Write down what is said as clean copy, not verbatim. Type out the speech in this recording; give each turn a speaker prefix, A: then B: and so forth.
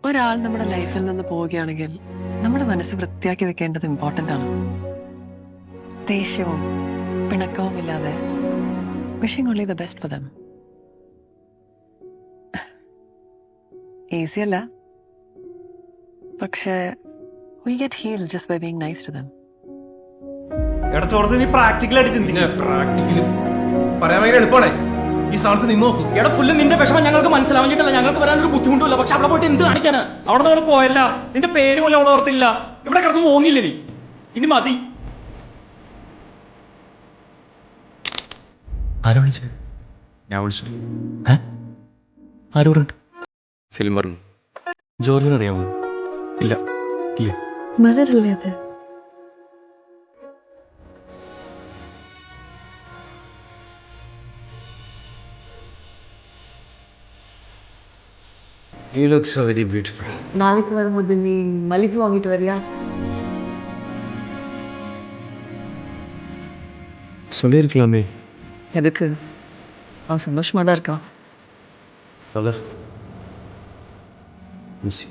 A: ഒരാൾ നമ്മുടെ ലൈഫിൽ നിന്ന് പോവുകയാണെങ്കിൽ നമ്മുടെ മനസ്സ് വൃത്തിയാക്കി വെക്കേണ്ടത് ഇമ്പോർട്ടൻ്റ് ആണ്. ദേഷ്യവും പിണക്കവും ഇല്ലാതെ wishing only the best for them. Easy അല്ല, പക്ഷേ we get healed just by being nice to them.
B: എടാ ചോർത്ത് നീ പ്രാക്ടിക്കലായിട്ട് ചിന്തിക്കുക. പ്രാക്ടിക്കല് പറയാൻ ഭയങ്കര എളുപ്പമാണേ. ഈ സ്ഥാനത്ത് നിന്ന് നോക്കും. എടാ പുല്ല് നിന്റെ വിഷമം ഞങ്ങൾക്ക് മനസ്സിലാവാഞ്ഞിട്ടല്ല, ഞങ്ങൾക്ക് വരാനൊരു ബുദ്ധിമുട്ടില്ല. പക്ഷെ അവിടെ പോയിട്ട് എന്ത് കാണിക്കാനാ? അവിടെ നമ്മൾ പോയല്ല, നിന്റെ പേര് പോലും അവൾ ഓർത്തില്ല. ഇവിടെ കിടന്ന് മോങ്ങില്ലേ നീ? ഇനി മതി.
C: ആരാ വിളിച്ചത്?
D: ഞാൻ വിളിച്ചു.
C: ആര് പറഞ്ഞു?
D: സിൽമർ.
C: ജോർജിന് അറിയാമോ?
D: ഇല്ല.
C: ഇല്ല.
A: മലരല്ലേ അത്?
D: You look so very beautiful.
E: நாளைக்கு வரும்போது நீ மல்லிகை வாங்கிட்டு வரியா?
D: சொல்லியிருக்கலாமே.
E: எதுக்கு? அவன் சந்தோஷமா தான் இருக்கான்.
D: சொல்ல. Miss you.